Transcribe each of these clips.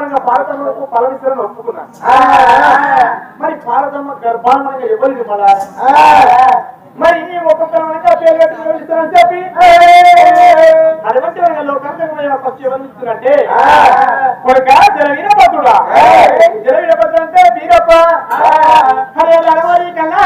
ప్రకారంగా పార్వతమ్మకు పలవిస్తారని ఒప్పుకున్నా. మరి పార్వతమ్మ గర్భాండంగా ఎవరికి పడాలి? మరి ఒక్కొక్క పేరు పెట్టుకుని చెప్పి అటువంటి లోకంగా ఫస్ట్ ఎవరు ఇస్తున్నట్టే కొడుక జలవీరభద్రుడా. జలవీరభద్రు అంటే వీరప్ప హరే అలవారి కన్నా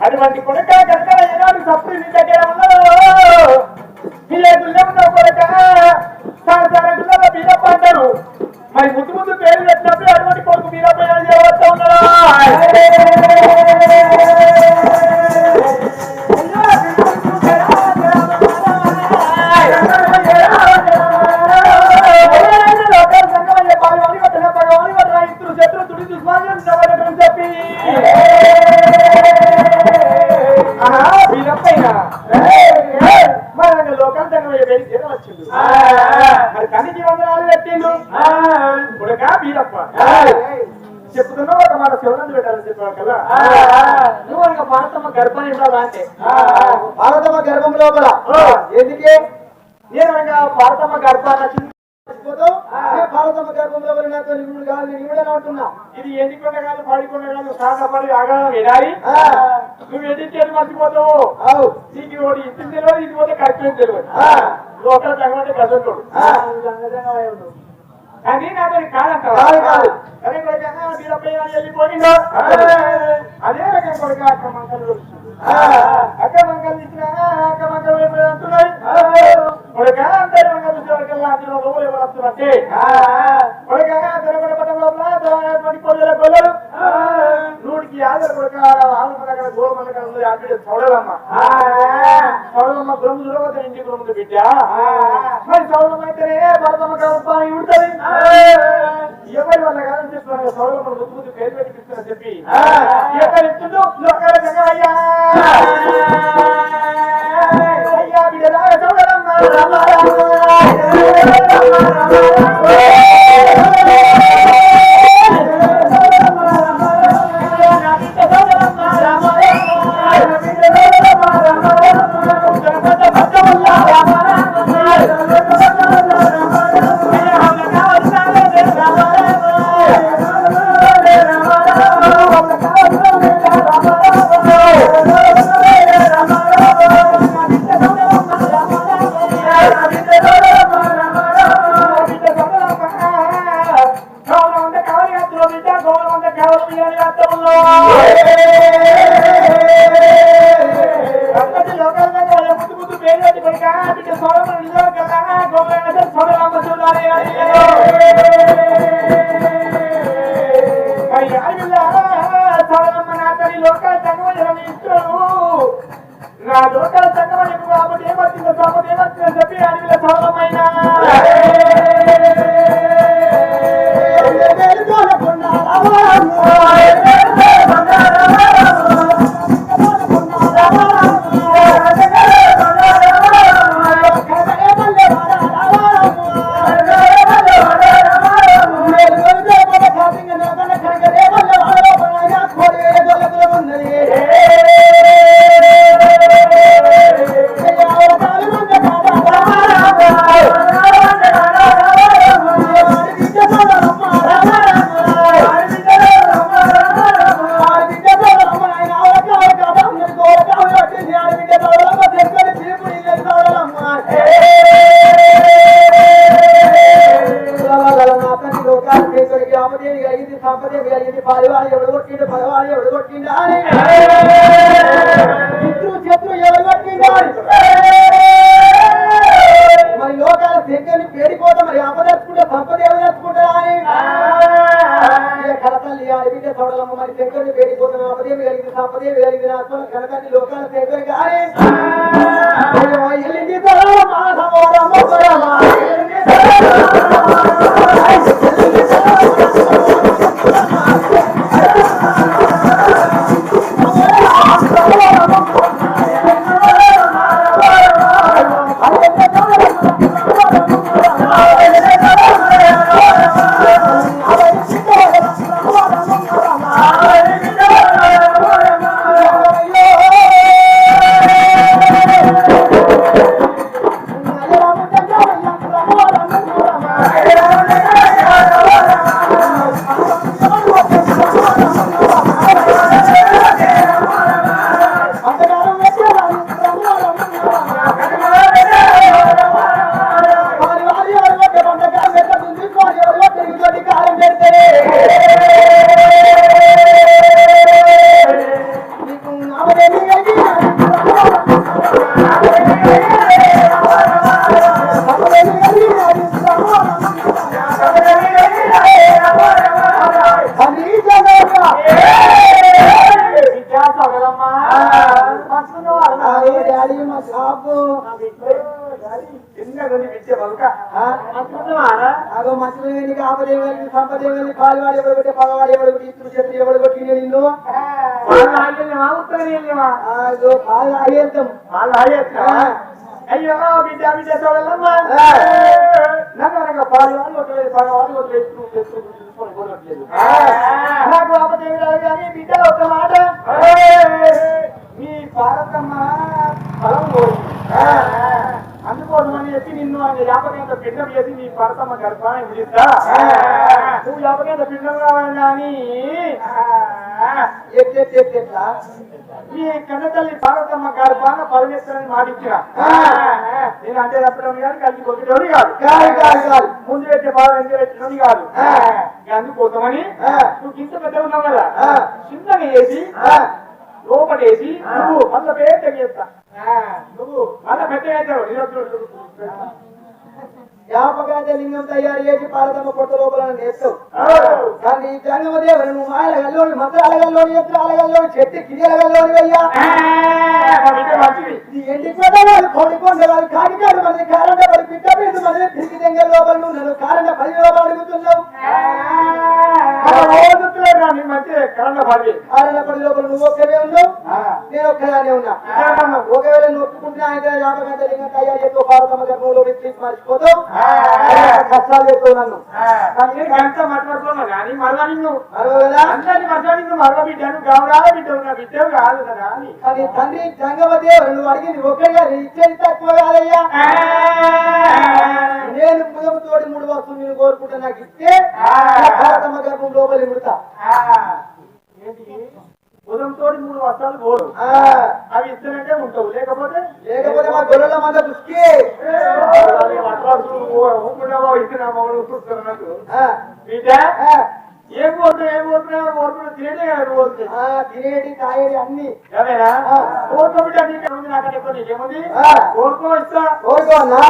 అటువంటి కొడుక కనుక ఏనాడు తప్పుడు నీ దగ్గర ఉన్నావు కొడుక సాధారణ బీరప్ప అంటారు. మరి ముందు ముందు పేరు పెట్టినప్పుడు అటువంటి కొడుకు బీరప్ప చేయవచ్చా ఉన్నాడా? చెప్తున్నావు ఒక మాట శివనంద పెట్టాలని చెప్పావు కదా. నువ్వు ఇంకా పార్వతమ్మ గర్భాన్ని ఉండాలా అంటే పార్వతమ్మ గర్భం లోపల ఎందుకే నేను ఇంకా పార్వతమ్మ గర్భాన్ని పార్వతమ్మ గర్భం లోపల నాతో నిన్ను కాదు నేను ఉంటున్నా. ఇది ఎండికొండ కాదు పాడికొండ కాదు సాగపడి ఆగా ఎడారి. నువ్వు ఎడిట్ మర్చిపోతావు. నీకు ఒకటి ఇచ్చింది తెలియదు, ఇది పోతే కరెక్ట్ తెలియదు. లోకల్ తగ్గమంటే గజంతుడు కానీ నాతో కాదంటావు. అదే వెళ్ళిపోయిందో అదే రకం కొడుక అక్క మంకలు అక్క మంకలు ఇచ్చినా అక్క మంకలు అంటున్నాయి. కొడుక అంతే మంకలు చూసేవారికల్లా ఎవరు వస్తున్నట్టే కొడుక తెరగడ పట్టం లోపల పొద్దుల గొల్లలు నూటికి ఆధార కొడుక ఆలమల గోలమల్ల ఉంది అంటే చౌడలమ్మ చౌడలమ్మ గురుము దూరం ఇంటి గురుముందు బిడ్డ. మరి చౌడలమ్మ అయితేనే భరతమ్మ గర్భాన్ని ఉడుతుంది. ఎవరి వల్ల కాదని చెప్తున్నాను చౌడలమ్మ ముందు ముందు పేరు పెట్టి చెప్పి ఎక్కడ ఇస్తుందో లోకాల అయ్యా అయ్యా బిడ్డలా చౌడలమ్మ నా లోకల సంగమని కాబట్టి ఏమవుతుందో కాబట్టి ఏమవుతుందో చెప్పి అడవిలో సౌరమైన పదవాళ్ళు ఎవడు కొట్టిండు పదవాళ్ళు ఎవడు కొట్టిండు అని శత్రు ఎవడు కొట్టిండు మరి లోకాల శంకర్ని పేడిపోతాం మరి అపదర్చుకుంటే సంపద ఎవరు తెచ్చుకుంటా అని కడతల్లి అడిగిట చూడలమ్మ మరి శంకర్ని పేడిపోతాం అపదేవి కలిగింది సంపదేవి కలిగింది ఆత్మ కనకాన్ని లోకాల శంకర్ కానీ వెళ్ళింది విద్య బలుక అదో మంచి ఆపదేవి సంపదేవి పాలువాడు ఎవరు కొట్టి పగవాడు ఎవరు కొట్టి ఇతరు చేతులు ఎవరు కొట్టి నిన్ను పాలు ఆగేద్దాం అయ్యో బిడ్డ బిడ్డ చూడాలమ్మా నాకు పాలువాడు పగవాడు నాకు ఆపదేవి రాదు కానీ బిడ్డ ఒక మాట మీ భారతమ్మ ఫలం పోయింది అందుకోసమని చెప్పి నిన్ను యాపకేంత పిండం చేసి నీ భారతమ్మ గర్భాన్ని విడిస్తా నువ్వు యాపకేంత పిండం కావాలి కానీ నీ కన్నతల్లి భారతమ్మ గర్భాన పరమేశ్వరాన్ని మాటిచ్చిన నేను అంటే తప్పడం కాదు కలిసి కొట్టేటోని కాదు ముందు పెట్టే బాధ ఎంత పెట్టినోని కాదు అందుకోసమని నువ్వు ఇంత పెద్ద ఉన్నావు కదా చిన్నగా వేసి లోపడేసి నువ్వు మళ్ళీ పేట చేస్తా నువ్వు మళ్ళీ పెద్దగా యాపకాంత లింగం తయారు చేసి పాలతమ్మ కొత్త లోపల నేస్తావు కానీ జంగమదేవుడు నువ్వు మాయలగల్లోని మంత్రాలగల్లోని యంత్రాలగల్లోని చెట్టు కిరియలగల్లోని అయ్యా ఎండి కొండవాళ్ళు కోడి కొండవాళ్ళు కాడికాడు మంది కారండ పడి పిట్ట పీడు మంది పిరికి దెంగ లోపల నువ్వు నన్ను కారండ 10 లోపల అడుగుతున్నావు కారండ 10 లోపల నువ్వు ఒక్కవే ఉన్నావు నేను ఒక్కదానే ఉన్నా ఒకవేళ నువ్వు ఒప్పుకుంటే ఆయన యాపకాంత లింగం తయారు చేస్తూ పాలతమ్మ గర్భంలో మర్చిపోతావు కష్టాలు చెప్తావు నన్ను గంట మర్చిపోతున్నా కానీ మరలా నిన్ను అందరినీ మరలా నిన్ను మరల బిడ్డను గౌరాల బిడ్డ ఉన్న బిడ్డవు కాదు కదా కానీ తండ్రి జంగమదేవుడు నువ్వు అడిగింది ఒక్కగా ఇచ్చేది తక్కువ కాదయ్యా నేను ముదముతోటి 3 వస్తువులు నేను కోరుకుంటా నాకు ఇస్తే భారతమ్మ గర్భం లోపలి ముడతా ఉదంతోటి 3 వస్త్రాలు కోరు అవి ఇస్తానంటే ఉంటావు లేకపోతే మా గొర్రెల మంద దృష్టి ఏం కోరుతున్నావు కోరుకున్నా తినేటి తాగేది అన్ని కోరుకోబిడ్డ నాకు ఎక్కువ నీకేముంది కోరుకో ఇస్తా కోరుకో అన్నా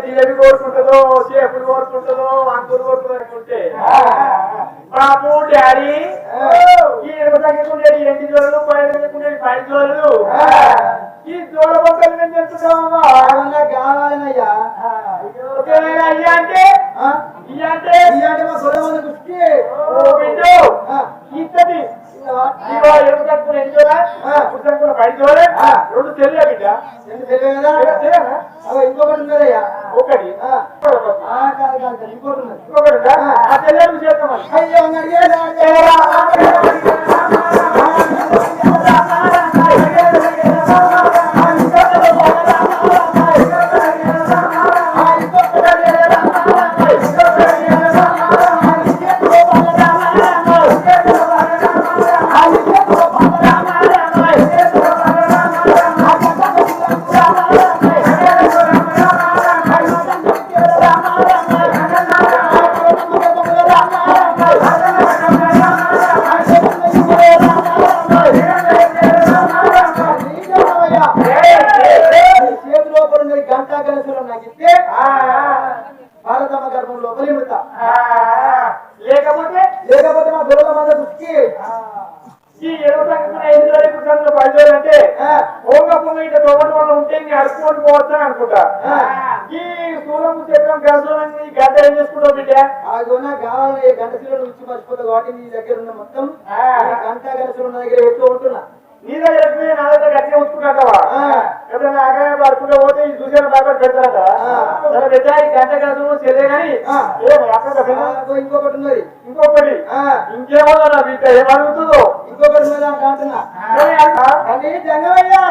జిలేబీ కోరుకుంటుందో చేపుడు కోరుకుంటుందో అంకులు కోరుకుంటే బాబు డాడీ ఈ 20 ఎంటి జోళ్ళు 10 జోళ్ళు ఈ జోళ్ళ బొక్కలు నేను చెప్తున్నామా కావాలనయ్యా అయ్యా అంటే మా గొడవ దృష్టి ఇద్దది కట్టుకుని ఎన్ని జోలా పుస్తకం 10 జోలే 2 తెలియ బిడ్డ ఇంకొకటి ఉన్నదయ్యా ఒకటి ఇంకోటి ఉన్నది ఆ తెలియదు చేస్తామని భారతమ్మ గర్భం లోపలి ముడతా లేకపోతే మా దొరల మంద దృష్టి ఈ 10 అంటే పొంగ ఇట్లా తోపటి వల్ల ఉంటే అడుక్కొని పోవచ్చు అని అనుకుంటా ఈ సూలం చక్రం గంటలన్నీ గంట ఏం చేసుకుంటావు బిడ్డ అదిగోనా కావాలి గంటశీలను ఇచ్చి మర్చిపోతావు కాబట్టి నీ దగ్గర ఉన్న మొత్తం గంట గంటలు ఉన్న దగ్గర ఎట్లా ఉంటున్నా నీ దగ్గర నా దగ్గర గట్టిగా ఉంచుకుంటావా ఎప్పుడైనా పడుకుంటే పోతే ఈ చూసిన బాగా పెడతారట సరే బిడ్డ ఈ గంట కాదు చెల్లే కానీ ఇంకొకటి ఉన్నది ఇంకొకటి ఇంకేమో నా బిడ్డ ఏమడుగుతుందో ఇంకొకటి ఉన్నది అంటున్నా అది జంగమయ్యా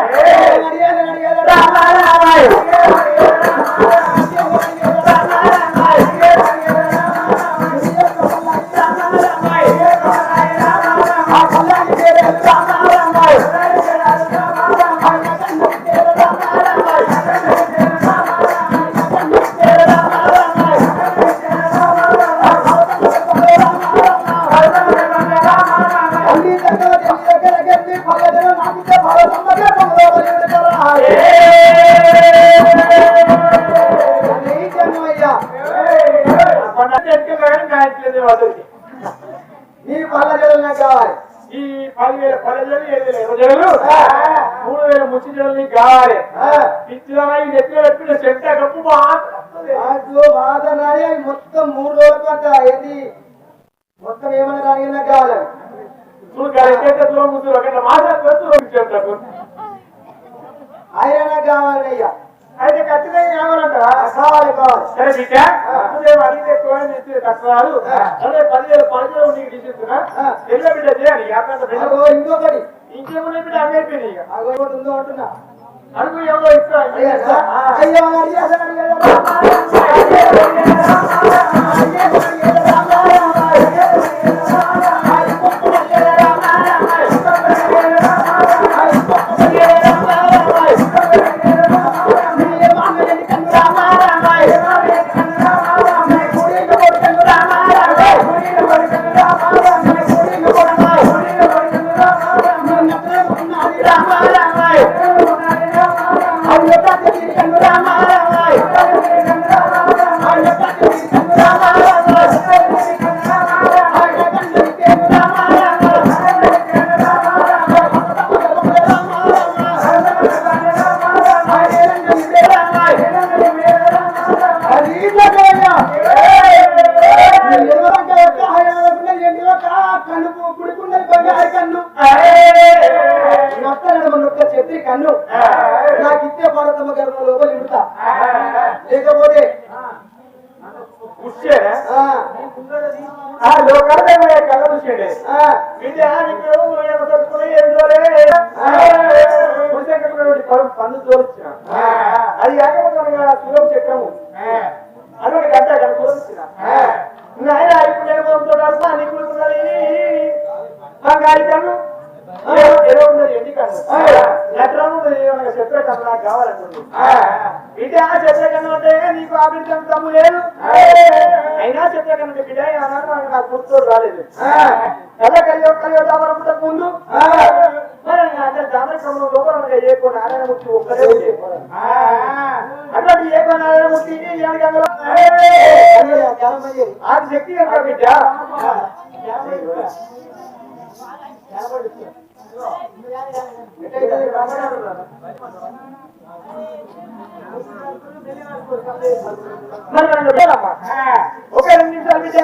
నీ పళ్ళ జడలు నాకు కావాలి ఈ 10,000 10,000 7,000 జడలు 3,000 ముచ్చి జడలు నీకు కావాలి పిచ్చిదాయి నెత్తిలో పెట్టుకునే చెట్ట గప్పు బాధనాడి మొత్తం 3 రోజులకు అంట ఏంటి మొత్తం ఏమైనా రాని నాకు కావాలి ఆయన నాకు కావాలి అయ్యా అయితే ఖచ్చితంగా కావాలంట కావాలి కావాలి సరే బిడ్డ అడిగితే ఎక్కువ కష్టరాలు అదే 10,000 నీకు తీసిస్తున్నా ఎల్ల బిడ్డ చేయాలి ఇంకొకటి ఇంకేమున్నాయి బిడ్డ అమ్మేపోయినాయి ఇక ఇంకోటి ఉందో అంటున్నా అడుగు ఎవరో ఇస్తా అయ్యో కన్ను నాకు ఇచ్చే భారతమ్మ గర్భ లోపల ఇడుతా లేకపోతే కళ్ళ చూసేయండి పన్ను తోలిచ్చిన అది కాకపోతే సులభ చక్రము అటువంటి గంట అక్కడ తోలిచ్చిన ఆయన అయిపోయిన నీకున్నది బంగారి కన్ను ఎలా ఉన్నది ఎండి కన్ను ఎట్లా ఉన్నది చెప్పే కన్ను నాకు కావాలంటుంది బిడ్డ చెప్పే కన్ను అంటే నీకు ఆ బిడ్డ తమ్ము లేదు అయినా చెప్పే కన్ను బిడ్డ నాకు గుర్తు రాలేదు ఎలా కలియోదామనుకుంటే ముందు మరి అంటే దామరక్రమంలో లోపల ఏకో నారాయణమూర్తి ఒక్కడే అట్లాంటి ఏకో నారాయణమూర్తి ఆది శక్తి కనుక బిడ్డ ఒక 2 నిమిషాలు బిడ్డ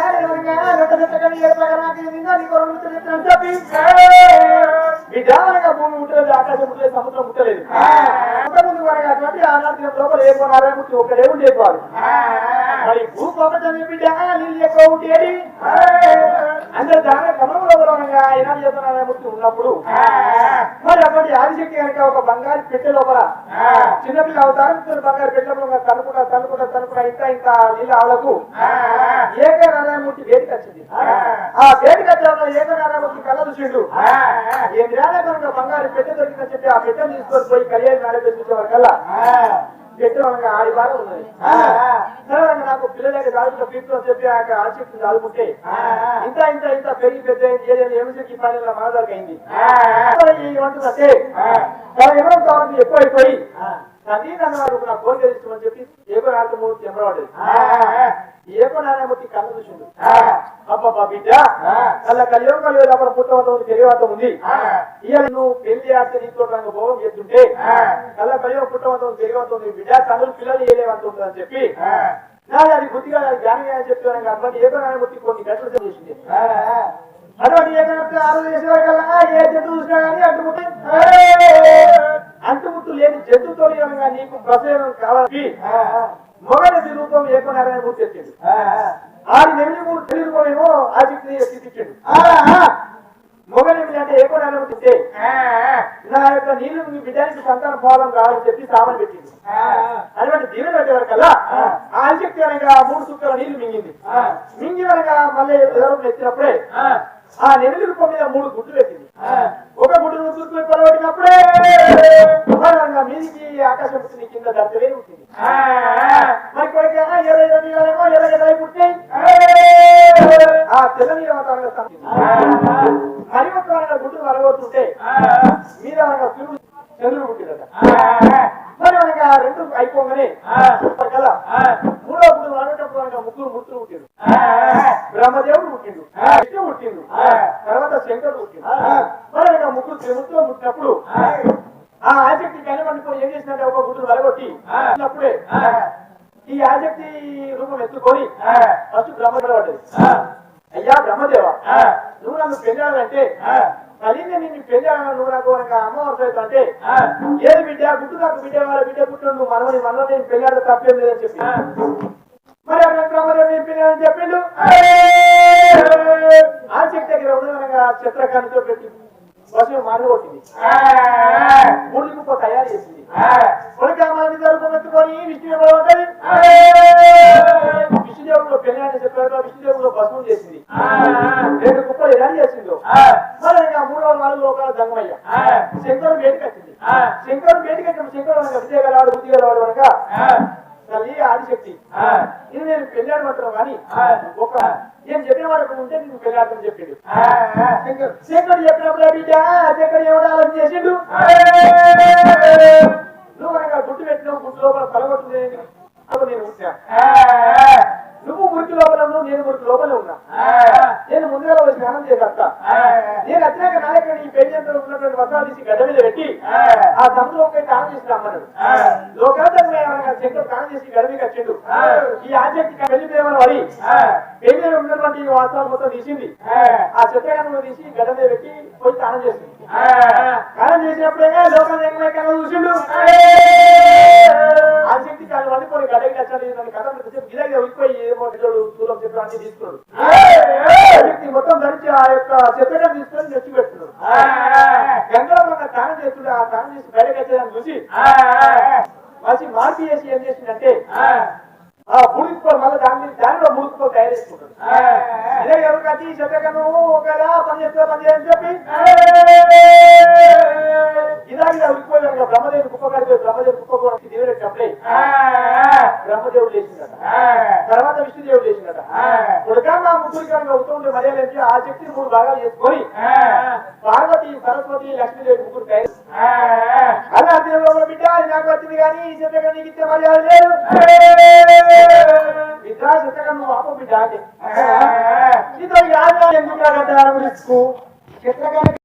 బిడ్డ భూమి ముట్టలేదు ఆకాశం ముట్టలేదు సముద్రం ముట్టలేదు ముందు అటువంటి ఆనాటి లోపల ఏ నారాయణమూర్తి ఒక్కడే ఉండేవారు మరి భూప్రపంచం బిడ్డ నీళ్ళు ఎక్కువ ఉండేది అందరు దాని క్రమంలో ఈనాడు చేత నారాయణమూర్తి ఉన్నప్పుడు మరి అటువంటి ఆదిశక్తి కనుక ఒక బంగారు పెట్టె లోపల చిన్నపిల్ల అవతారం బంగారు పెట్టె తనుకుంటా ఇంత నీళ్ళ ఆవులకు ఏక నారాయణమూర్తి వేదిక వచ్చింది ఆ వేదిక వచ్చిన ఏక నారాయణమూర్తి కళ్ళ చూసిండు ఏం రాలే కనుక బంగారు పెట్టె దొరికిందని చెప్పి ఆ పెట్టెను తీసుకొని పోయి కళ్యాణి నారాయణ చూసేవారు కల్లా పెట్టె ఆడి బాగా ఉన్నది నాకు పిల్లలకి దాడుకుంటే పీపుల్ అని చెప్పి ఆ ఆసక్తి దాడుకుంటే ఇంత పెరిగి పెద్ద ఏమికి పల్లెల మనదారికి అయింది ఏమంటుందంటే ఎవరో కావాలి ఎక్కువ అయిపోయి నది నన్ను నాకు ఫోన్ చేస్తామని చెప్పి ఏకో నారాయణమూర్తి ఎంబడవాడు ఏకో నారాయణమూర్తి కళ్ళ చూసిండు అబ్బా బిడ్డ కళ్ళ కలియోగం కలియోగ అప్పుడు పుట్టవతం ఉంది తెలియవతం ఉంది ఇవాళ నువ్వు పెళ్లి ఆడితే నీతో రంగు భోగం చేస్తుంటే కళ్ళ కలియోగ పుట్టవతం తెలియవతం ఉంది బిడ్డ తల్లు పిల్లలు ఏలేవంత ఉంటుందని చెప్పి అది బుద్ధిగా జ్ఞానం అని చెప్తాను అటువంటి ఏకో నారాయణమూర్తి కొన్ని గంటలు చేసింది అటువంటి ఏకనాథ ఆరోగ్య చేసేవారు కల్లా ఏ చెట్టు చూసినా కానీ అటువంటి అంటుముట్టు లేని జంతువుతో నీకు ప్రసేనం కావాలి మొగలి రూపం ఏకనారాయణ మూర్తి తెచ్చిండు ఆడి నెమిలి మూడు తెలి రూపమేమో ఆశక్తిని ఎత్తిచ్చిండు మొగలి అంటే ఏకనారాయణ మూర్తి నా యొక్క నీళ్లు మీ బిడ్డానికి సంతాన భావం కావాలని చెప్పి సామాన్ పెట్టింది అటువంటి దీవెన పెట్టేవరకల్లా ఆశక్తి అనగా 3 చుక్కల నీళ్లు మింగింది మింగి వరగా మళ్ళీ ఎవరు ఎత్తినప్పుడే ఆ నెమిలి రూపం మీద 3 గుడ్లు పెట్టింది ఒక గుడ్డు చూసుకుని పొలబెట్టినప్పుడే మీదికి ఆకాశం పుట్టింది కింద దర్శవే పుట్టింది మరి కొడుకు ఎర్రమో ఎర్రగడ్డలై పుట్టినాయి ఆ తెల్ల నీళ్ళ మరి ఒక గుడ్డు వరగొట్టుంటే మీద చంద్రుడు పుట్టినట మరి మనకి 2 అయిపోగానే కదా 3వ గుడ్డు వరగటప్పుడు మనకి 3 మూర్తులు పుట్టిండు బ్రహ్మదేవుడు పుట్టిండు విష్ణు పుట్టిండు తర్వాత శంకరుడు పుట్టిండు మరి 3 త్రిమూర్తులు పుట్టినప్పుడు ఆ ఆసక్తి కనబడిపోయి ఏం చేసినట్టే ఒక గుడ్డు వరగొట్టి అప్పుడే ఈ ఆసక్తి రూపం ఎత్తుకొని ఫస్ట్ బ్రహ్మదేవుడు పడ్డది అయ్యా బ్రహ్మదేవ నువ్వు నన్ను పెళ్ళాలంటే కలిగి నిన్ను పెళ్ళాలను నువ్వు నాకు అమ్మవారి అంటే ఏది బిడ్డ గుడ్డు నాకు బిడ్డ వాళ్ళ బిడ్డ పుట్టిన నువ్వు మనలో నేను పెళ్ళాడు తప్పేం లేదని చెప్పి మరి బ్రహ్మదేవుడు నేను పెళ్ళాలని చెప్పిండు ఆసక్తి దగ్గర ఉండగా చిత్రకాంతితో పెట్టి వర్షం మారిగొట్టింది 3 కుప్ప తయారు చేసింది కొడుకామాలని జరుపుకొని విష్ణుదేవుడు ఉంటది విష్ణుదేవుడు పెళ్ళాన్ని చెప్పారు విష్ణుదేవుడు భస్మం చేసింది 2 కుప్పలు ఎలా చేసిందో మరి 3వ 4 లోకాల దంగమయ్య శంకరుడు వేడికి వచ్చింది శంకరుడు వేడికి వచ్చిన శంకరుడు అనగా విజయ గలవాడు బుద్ధి గలవాడు అనగా తల్లి ఆదిశక్తి ఇది నేను పెళ్ళాడమంటున్నావు కానీ ఒక నేను చెప్పిన వాడు ఉంటే నేను పెళ్ళాడని చెప్పిండు శంకరుడు చెప్పినప్పుడు బిడ్డ శంకరుడు ఏమిటి ఆలోచన చేసిండు నువ్వు అనగా గుడ్డు పెట్టినావు గుడ్డు లోపల పలగొట్టు అప్పుడు నేను ఉంటున్నా నువ్వు మురికి లోపల ఉన్నావు నేను మురికి లోపల ఉన్నా నేను ముందుగా స్నానం చేసేస్తా నేను వచ్చినాక నా దగ్గర ఈ పెళ్లి ఉన్నటువంటి వస్త్రాలు తీసి గడ్డ మీద పెట్టి ఆ సముద్రంపై స్నానం చేసి రమ్మన్నాడు లోకాంతంగా శంకర్ స్నానం చేసి గడ్డ మీద వచ్చిండు ఈ ఆసక్తి పెళ్లి ప్రేమను పడి పెళ్లి ఉన్నటువంటి వస్త్రాలు మొత్తం తీసింది ఆ చిత్రకాలను తీసి గడ్డ మీద పెట్టి పోయి స్నానం చేసింది స్నానం చేసినప్పుడే లోకాంతంగా చూసిండు ఆసక్తి కాలు వండుకొని గడ్డకి వచ్చాడు కథ గిదగా ఉడిపోయి దూరం చెప్పడానికి తీసుకున్నాడు మొత్తం ధరించి ఆ యొక్క చెప్పడం తీసుకొని తెచ్చి పెట్టున్నాడు గంగలో స్నానం చేస్తుండే ఆ స్నానం చేసి బయటకు వచ్చేదాన్ని చూసి మంచి మార్పు చేసి ఏం చేసిందంటే ఆ ముడుకుపోలు మళ్ళీ దానిలో ముడుకుపోలు తయారు చేసుకుంటాడు ఇదే ఎవరు కట్టి చెప్పను ఒకవేళ పని చేయని చెప్పి ఇలాగే ఉడికిపోయాడు బ్రహ్మదేవుడు కుప్పకాడిపోయి బ్రహ్మదేవుడు కుప్పకోవడానికి దేవుడేటప్పుడే బ్రహ్మదేవుడు లేచిందట తర్వాత విష్ణుదేవుడు లేచిందట ఉడక మా ముగ్గురికి అవుతుంటే మర్యాద ఆ శక్తిని 3 భాగాలు చేసుకొని పార్వతి సరస్వతి లక్ష్మీదేవి ముగ్గురు తయారు అలా దేవుడు బిడ్డ నాకు వచ్చింది కానీ ఈ చెప్పగా నీకు ఇచ్చే మర్యాద లేదు విద్యా చిత్రగా నువ్వు ఆప బిడ్డ ఎందుకు చిత్రకాన్ని